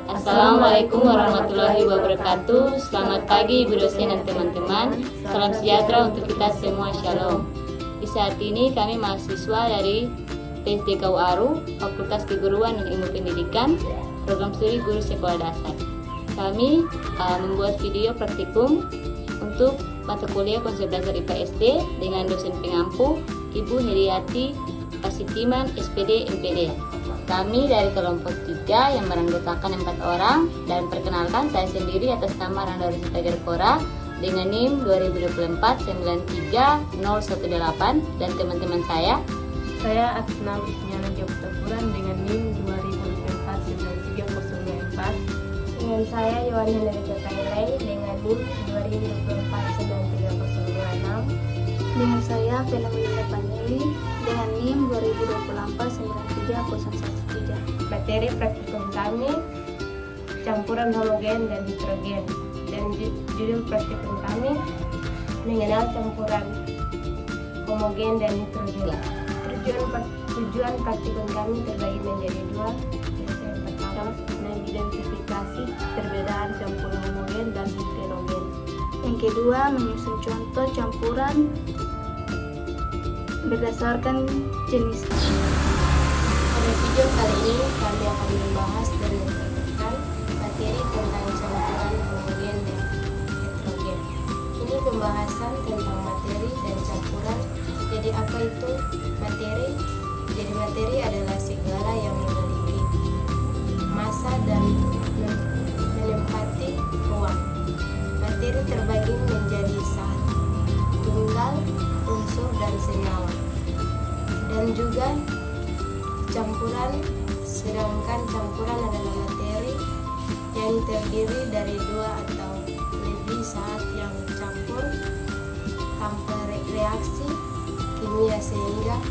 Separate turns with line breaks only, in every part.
Assalamualaikum warahmatullahi wabarakatuh. Selamat pagi Ibu dosen dan teman-teman. Salam sejahtera untuk kita semua. Shalom. Di saat ini kami mahasiswa dari PSDKU Aru, Fakultas Keguruan dan Ilmu Pendidikan, Program Studi Guru Sekolah Dasar. Kami membuat video praktikum untuk mata kuliah konsep dasar IPA SD dengan dosen pengampu Ibu Heriati Pasitiman, SPD, MPD. Kami dari kelompok 3 yang beranggotakan 4 orang, dan perkenalkan saya sendiri atas nama Randa Rosita Gerkora dengan NIM 2024-93018 dan teman-teman saya
Atsna Wisniana Jogtapuran dengan NIM 2024-93024.
Dengan saya Yohana Nerita Kailai dengan NIM 2024-93026.
Dengan saya Fenomena Paneli dengan NIM 2024-93013.
Materi praktikum kami campuran homogen dan heterogen, dan judul praktikum kami mengenal campuran homogen dan heterogen. Tujuan praktikum kami terbagi menjadi 2. Yang pertama, mengidentifikasi perbedaan campuran homogen dan heterogen.
Yang kedua, menyusun contoh campuran berdasarkan jenis.
Pada video kali ini kami akan membahas dan memperkenalkan materi tentang campuran homogen dan heterogen. Ini pembahasan tentang materi dan campuran. Jadi apa itu materi? Jadi materi adalah segala yang memiliki massa dan menempati ruang. Materi terbagi menjadi tunggal, unsur, dan senyawa. Dan juga campuran, sedangkan campuran adalah materi yang terdiri dari 2 atau lebih saat yang campur tanpa reaksi kimia, sehingga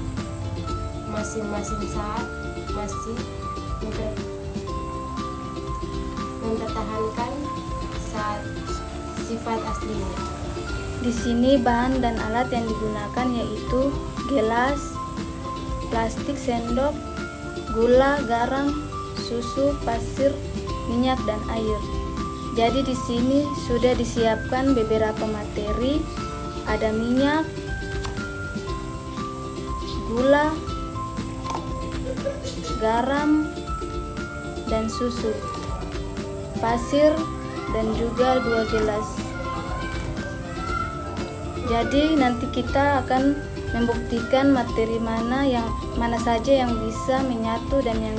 masing-masing saat masih mempertahankan sifat aslinya.
Di sini bahan dan alat yang digunakan yaitu gelas, plastik sendok, gula, garam, susu, pasir, minyak, dan air. Jadi di sini sudah disiapkan beberapa materi, ada minyak, gula, garam, dan susu, pasir, dan juga 2 gelas. Jadi nanti kita akan membuktikan materi mana saja yang bisa menyatu dan yang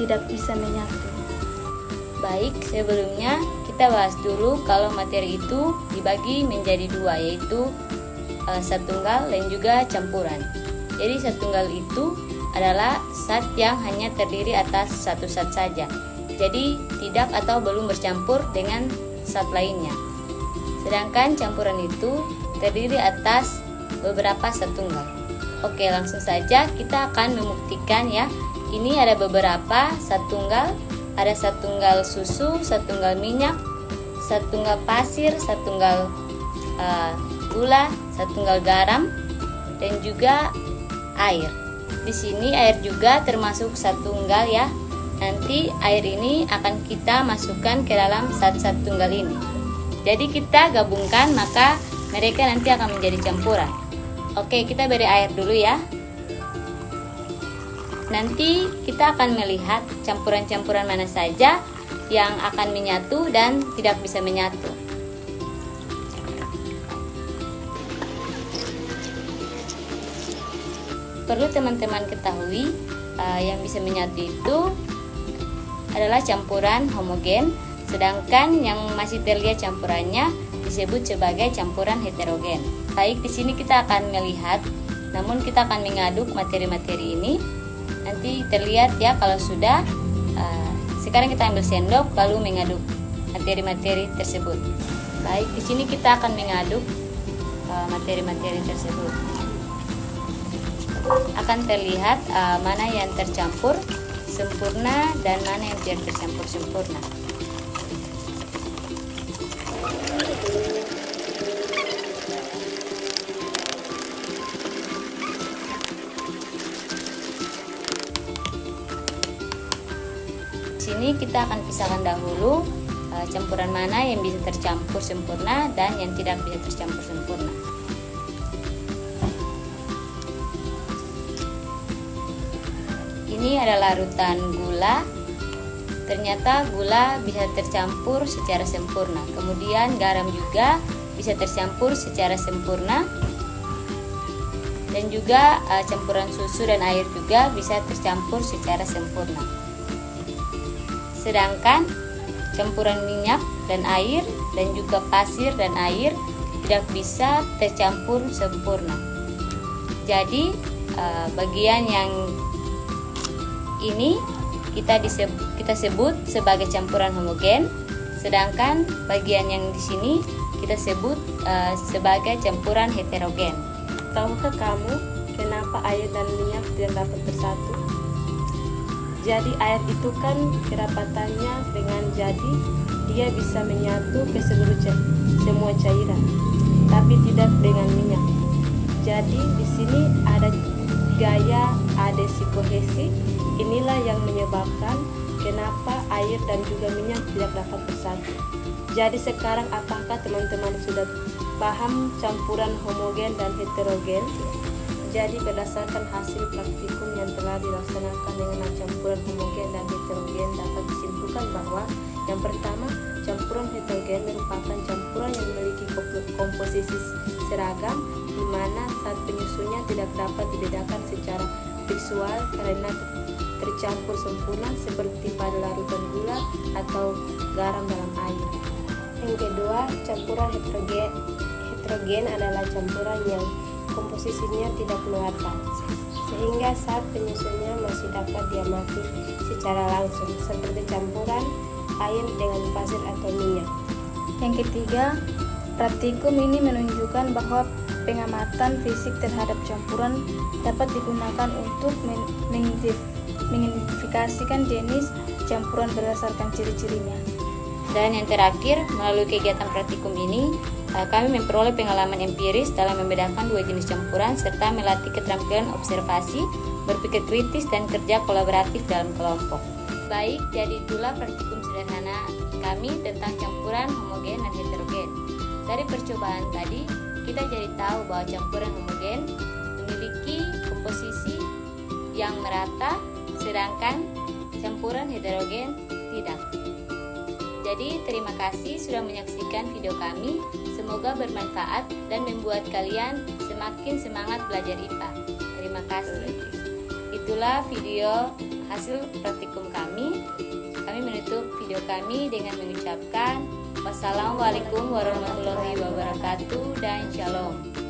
tidak bisa menyatu.
Baik, sebelumnya kita bahas dulu kalau materi itu dibagi menjadi 2, yaitu satunggal dan juga campuran. Jadi satunggal itu adalah zat yang hanya terdiri atas satu zat saja, jadi tidak atau belum bercampur dengan zat lainnya. Sedangkan campuran itu terdiri atas beberapa satunggal. Oke, langsung saja kita akan membuktikan ya. Ini ada beberapa satunggal, ada satunggal susu, satunggal minyak, satunggal pasir, satunggal gula, satunggal garam, dan juga air. Di sini air juga termasuk satunggal ya. Nanti air ini akan kita masukkan ke dalam zat-zat tunggal ini. Jadi kita gabungkan, maka mereka nanti akan menjadi campuran. Oke, kita beri air dulu ya. Nanti kita akan melihat campuran-campuran mana saja yang akan menyatu dan tidak bisa menyatu. Perlu teman-teman ketahui, yang bisa menyatu itu adalah campuran homogen, sedangkan yang masih terlihat campurannya disebut sebagai campuran heterogen. Baik, di sini kita akan melihat, namun kita akan mengaduk materi-materi ini. Nanti terlihat ya kalau sudah. Sekarang kita ambil sendok lalu mengaduk materi-materi tersebut. Baik, di sini kita akan mengaduk materi-materi tersebut. Akan terlihat mana yang tercampur sempurna dan mana yang tidak tercampur sempurna. Sini kita akan pisahkan dahulu campuran mana yang bisa tercampur sempurna dan yang tidak bisa tercampur sempurna. Ini adalah larutan gula. Ternyata gula bisa tercampur secara sempurna. Kemudian garam juga bisa tercampur secara sempurna. Dan juga campuran susu dan air juga bisa tercampur secara sempurna. Sedangkan campuran minyak dan air dan juga pasir dan air tidak bisa tercampur sempurna. Jadi bagian yang ini kita sebut sebagai campuran homogen, sedangkan bagian yang di sini kita sebut sebagai campuran heterogen.
Tahukah kamu kenapa air dan minyak tidak dapat bersatu? Jadi air itu kan kerapatannya dengan jadi dia bisa menyatu ke seluruh semua cairan, tapi tidak dengan minyak. Jadi di sini ada gaya adesi kohesi. Inilah yang menyebabkan kenapa air dan juga minyak tidak dapat bersatu. Jadi sekarang apakah teman-teman sudah paham campuran homogen dan heterogen? Jadi berdasarkan hasil praktikum yang telah dilaksanakan dengan campuran homogen dan heterogen dapat disimpulkan bahwa yang pertama, campuran heterogen merupakan campuran yang memiliki komposisi seragam di mana zat penyusunnya tidak dapat dibedakan secara visual karena tercampur sempurna seperti pada larutan gula atau garam dalam air.
Yang kedua, campuran heterogen adalah campuran yang komposisinya tidak merata, sehingga saat penyusunnya masih dapat diamati secara langsung, seperti campuran air dengan pasir atau minyak.
Yang ketiga, praktikum ini menunjukkan bahwa pengamatan fisik terhadap campuran dapat digunakan untuk mengidentifikasikan jenis campuran berdasarkan ciri-cirinya.
Dan yang terakhir, melalui kegiatan praktikum ini, kami memperoleh pengalaman empiris dalam membedakan dua jenis campuran serta melatih keterampilan observasi, berpikir kritis, dan kerja kolaboratif dalam kelompok. Baik, jadi itulah praktikum sederhana kami tentang campuran homogen dan heterogen. Dari percobaan tadi, kita jadi tahu bahwa campuran homogen memiliki komposisi yang merata, sedangkan campuran heterogen tidak. Jadi terima kasih sudah menyaksikan video kami. Semoga bermanfaat dan membuat kalian semakin semangat belajar IPA. Terima kasih. Itulah video hasil praktikum kami. Kami menutup video kami dengan mengucapkan wassalamualaikum warahmatullahi wabarakatuh dan shalom.